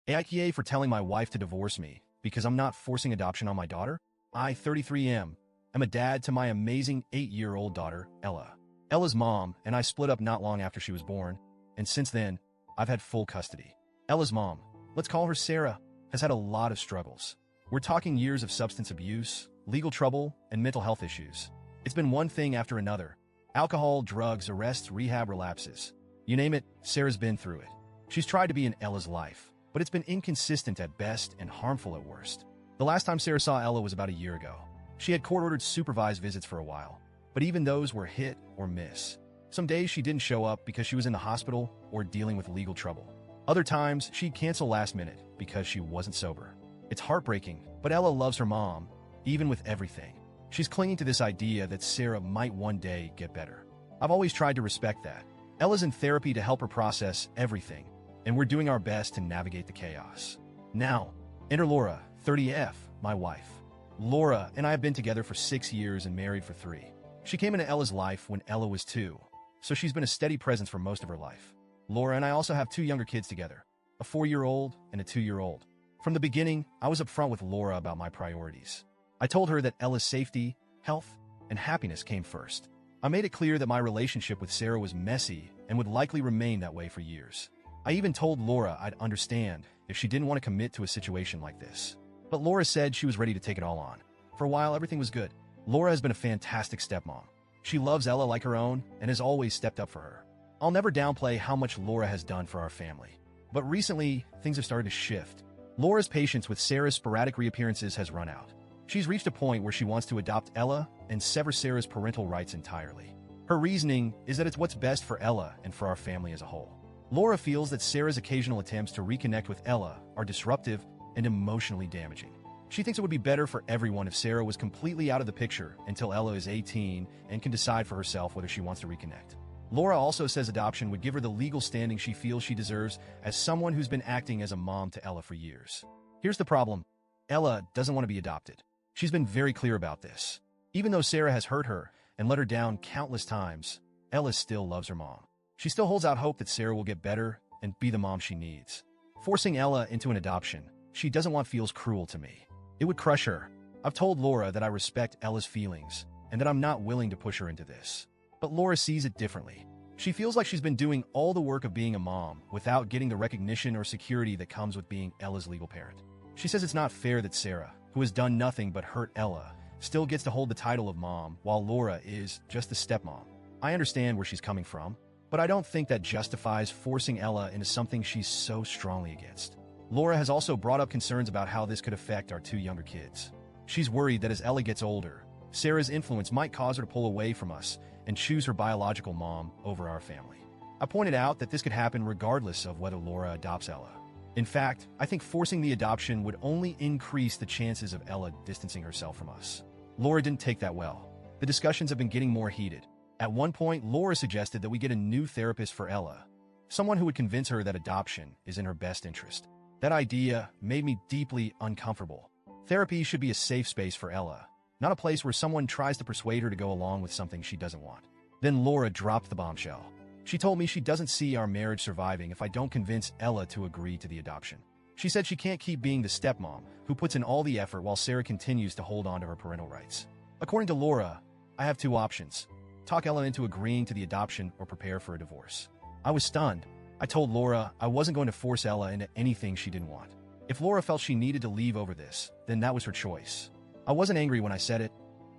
AITA for telling my wife to divorce me because I'm not forcing adoption on my daughter? I, 33 am a dad to my amazing 8-year-old daughter, Ella. Ella's mom and I split up not long after she was born, and since then, I've had full custody. Ella's mom, let's call her Sarah, has had a lot of struggles. We're talking years of substance abuse, legal trouble, and mental health issues. It's been one thing after another. Alcohol, drugs, arrests, rehab, relapses. You name it, Sarah's been through it. She's tried to be in Ella's life, but it's been inconsistent at best and harmful at worst. The last time Sarah saw Ella was about a year ago. She had court-ordered supervised visits for a while, but even those were hit or miss. Some days she didn't show up because she was in the hospital or dealing with legal trouble. Other times, she'd cancel last minute because she wasn't sober. It's heartbreaking, but Ella loves her mom, even with everything. She's clinging to this idea that Sarah might one day get better. I've always tried to respect that. Ella's in therapy to help her process everything, and we're doing our best to navigate the chaos. Now, enter Laura, 30F, my wife. Laura and I have been together for 6 years and married for 3. She came into Ella's life when Ella was 2, so she's been a steady presence for most of her life. Laura and I also have 2 younger kids together, a 4-year-old and a 2-year-old. From the beginning, I was upfront with Laura about my priorities. I told her that Ella's safety, health, and happiness came first. I made it clear that my relationship with Sarah was messy and would likely remain that way for years. I even told Laura I'd understand if she didn't want to commit to a situation like this. But Laura said she was ready to take it all on. For a while, everything was good. Laura has been a fantastic stepmom. She loves Ella like her own and has always stepped up for her. I'll never downplay how much Laura has done for our family. But recently, things have started to shift. Laura's patience with Sarah's sporadic reappearances has run out. She's reached a point where she wants to adopt Ella and sever Sarah's parental rights entirely. Her reasoning is that it's what's best for Ella and for our family as a whole. Laura feels that Sarah's occasional attempts to reconnect with Ella are disruptive and emotionally damaging. She thinks it would be better for everyone if Sarah was completely out of the picture until Ella is 18 and can decide for herself whether she wants to reconnect. Laura also says adoption would give her the legal standing she feels she deserves as someone who's been acting as a mom to Ella for years. Here's the problem. Ella doesn't want to be adopted. She's been very clear about this. Even though Sarah has hurt her and let her down countless times, Ella still loves her mom. She still holds out hope that Sarah will get better and be the mom she needs. Forcing Ella into an adoption she doesn't want feels cruel to me. It would crush her. I've told Laura that I respect Ella's feelings and that I'm not willing to push her into this. But Laura sees it differently. She feels like she's been doing all the work of being a mom without getting the recognition or security that comes with being Ella's legal parent. She says it's not fair that Sarah, who has done nothing but hurt Ella, still gets to hold the title of mom while Laura is just the stepmom. I understand where she's coming from, but I don't think that justifies forcing Ella into something she's so strongly against. Laura has also brought up concerns about how this could affect our 2 younger kids. She's worried that as Ella gets older, Sarah's influence might cause her to pull away from us and choose her biological mom over our family. I pointed out that this could happen regardless of whether Laura adopts Ella. In fact, I think forcing the adoption would only increase the chances of Ella distancing herself from us. Laura didn't take that well. The discussions have been getting more heated. At one point, Laura suggested that we get a new therapist for Ella, someone who would convince her that adoption is in her best interest. That idea made me deeply uncomfortable. Therapy should be a safe space for Ella, not a place where someone tries to persuade her to go along with something she doesn't want. Then Laura dropped the bombshell. She told me she doesn't see our marriage surviving if I don't convince Ella to agree to the adoption. She said she can't keep being the stepmom who puts in all the effort while Sarah continues to hold on to her parental rights. According to Laura, I have 2 options: talk Ella into agreeing to the adoption or prepare for a divorce. I was stunned. I told Laura I wasn't going to force Ella into anything she didn't want. If Laura felt she needed to leave over this, then that was her choice. I wasn't angry when I said it.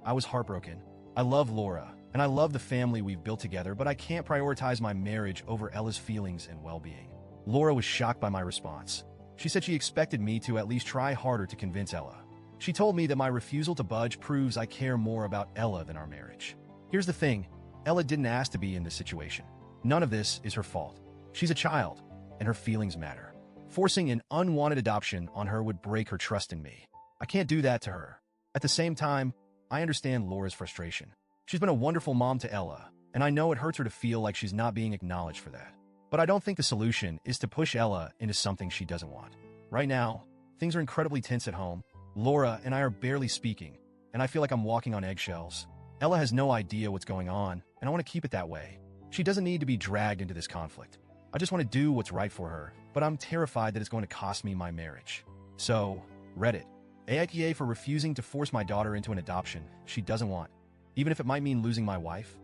I was heartbroken. I love Laura, and I love the family we've built together, but I can't prioritize my marriage over Ella's feelings and well-being. Laura was shocked by my response. She said she expected me to at least try harder to convince Ella. She told me that my refusal to budge proves I care more about Ella than our marriage. Here's the thing. Ella didn't ask to be in this situation. None of this is her fault. She's a child, and her feelings matter. Forcing an unwanted adoption on her would break her trust in me. I can't do that to her. At the same time, I understand Laura's frustration. She's been a wonderful mom to Ella, and I know it hurts her to feel like she's not being acknowledged for that. But I don't think the solution is to push Ella into something she doesn't want. Right now, things are incredibly tense at home. Laura and I are barely speaking, and I feel like I'm walking on eggshells. Ella has no idea what's going on, and I want to keep it that way. She doesn't need to be dragged into this conflict. I just want to do what's right for her but I'm terrified that it's going to cost me my marriage. So, Reddit. AITA for refusing to force my daughter into an adoption she doesn't want, even if it might mean losing my wife.